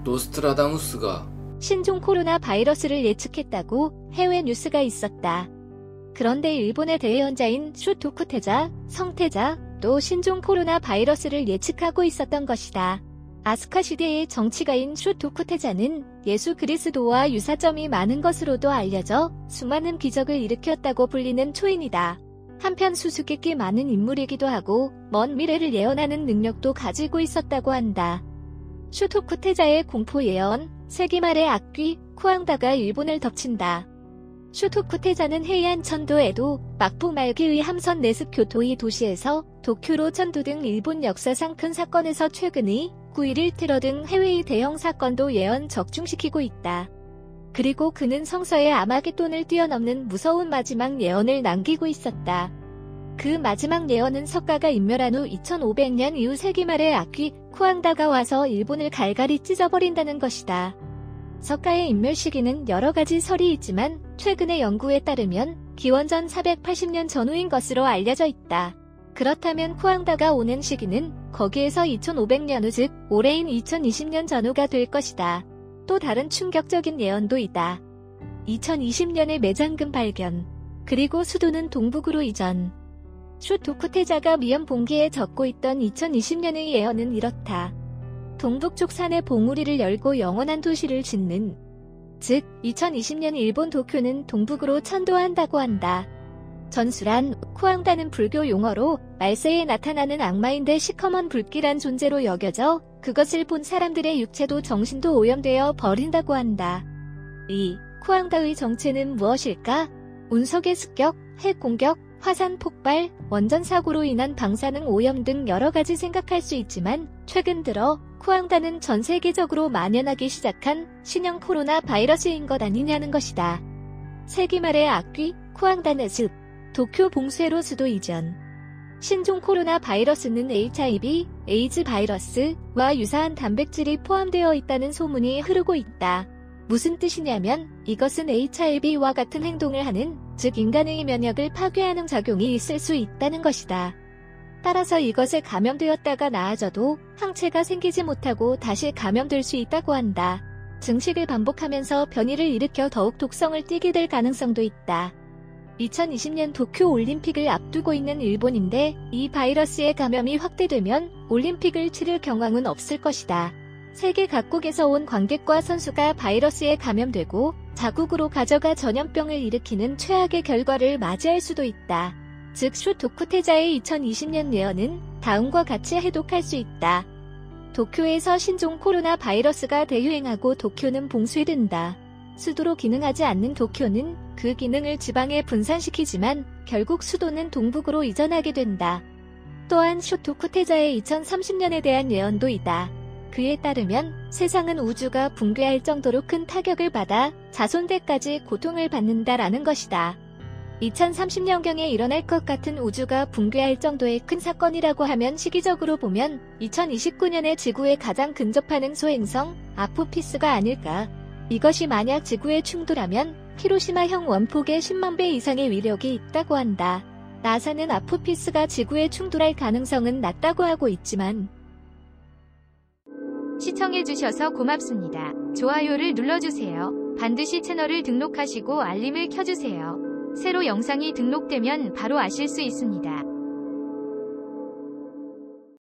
노스트라다무스가 신종 코로나 바이러스를 예측했다고 해외 뉴스가 있었다. 그런데 일본의 대예언자인 쇼토쿠테자, 성태자, 또 신종 코로나 바이러스를 예측하고 있었던 것이다. 아스카 시대의 정치가인 쇼토쿠테자는 예수 그리스도와 유사점이 많은 것으로도 알려져 수많은 기적을 일으켰다고 불리는 초인이다. 한편 수수께끼 많은 인물이기도 하고 먼 미래를 예언하는 능력도 가지고 있었다고 한다. 쇼토쿠테자의 공포 예언, 세기 말의 악귀, 쿠앙다가 일본을 덮친다. 쇼토쿠테자는 헤이안 천도 에도, 막부 말기의 함선 내습 교토의 도시에서 도쿄로 천도 등 일본 역사상 큰 사건에서 최근의 9.11 테러 등 해외의 대형 사건도 예언 적중시키고 있다. 그리고 그는 성서의 아마겟돈을 뛰어넘는 무서운 마지막 예언을 남기고 있었다. 그 마지막 예언은 석가가 인멸한 후 2500년 이후 세기 말의 악귀 쿠앙다가 와서 일본을 갈갈이 찢어버린다는 것이다. 석가의 인멸 시기는 여러 가지 설이 있지만 최근의 연구에 따르면 기원전 480년 전후인 것으로 알려져 있다. 그렇다면 쿠앙다가 오는 시기는 거기에서 2500년 후 즉 올해인 2020년 전후가 될 것이다. 또 다른 충격적인 예언도 있다. 2020년에 매장금 발견, 그리고 수도는 동북으로 이전. 쇼토쿠테자가 미연 봉기에 적고 있던 2020년의 예언은 이렇다. 동북쪽 산에 봉우리를 열고 영원한 도시를 짓는. 즉 2020년 일본 도쿄는 동북으로 천도한다고 한다. 전수란, 쿠앙다는 불교 용어로 말세에 나타나는 악마인데 시커먼 불길한 존재로 여겨져 그것을 본 사람들의 육체도 정신도 오염되어 버린다고 한다. 이 쿠앙다의 정체는 무엇일까? 운석의 습격, 핵 공격, 화산 폭발, 원전 사고로 인한 방사능 오염 등 여러 가지 생각할 수 있지만 최근 들어 쿠앙다는 전 세계적으로 만연하기 시작한 신형 코로나 바이러스인 것 아니냐는 것이다. 세기 말의 악귀, 쿠앙다는 습, 도쿄 봉쇄로 수도 이전. 신종 코로나 바이러스는 HIV, 에이즈 바이러스와 유사한 단백질이 포함되어 있다는 소문이 흐르고 있다. 무슨 뜻이냐면 이것은 HIV와 같은 행동을 하는, 즉 인간의 면역을 파괴하는 작용이 있을 수 있다는 것이다. 따라서 이것에 감염되었다가 나아져도 항체가 생기지 못하고 다시 감염될 수 있다고 한다. 증식을 반복하면서 변이를 일으켜 더욱 독성을 띠게 될 가능성도 있다. 2020년 도쿄 올림픽을 앞두고 있는 일본인데 이 바이러스의 감염이 확대되면 올림픽을 치를 경황은 없을 것이다. 세계 각국에서 온 관객과 선수가 바이러스에 감염되고 자국으로 가져가 전염병을 일으키는 최악의 결과를 맞이할 수도 있다. 즉 쇼토쿠테자의 2020년 예언은 다음과 같이 해독할 수 있다. 도쿄에서 신종 코로나 바이러스가 대유행하고 도쿄는 봉쇄된다. 수도로 기능하지 않는 도쿄는 그 기능을 지방에 분산시키지만 결국 수도는 동북으로 이전하게 된다. 또한 쇼토쿠테자의 2030년에 대한 예언도 있다. 그에 따르면 세상은 우주가 붕괴할 정도로 큰 타격을 받아 자손들까지 고통을 받는다라는 것이다. 2030년경에 일어날 것 같은 우주가 붕괴할 정도의 큰 사건이라고 하면 시기적으로 보면 2029년에 지구에 가장 근접하는 소행성 아포피스가 아닐까. 이것이 만약 지구에 충돌하면 히로시마형 원폭의 10만 배 이상의 위력이 있다고 한다. 나사는 아포피스가 지구에 충돌할 가능성은 낮다고 하고 있지만 시청해주셔서 고맙습니다. 좋아요를 눌러주세요. 반드시 채널을 등록하시고 알림을 켜주세요. 새로 영상이 등록되면 바로 아실 수 있습니다.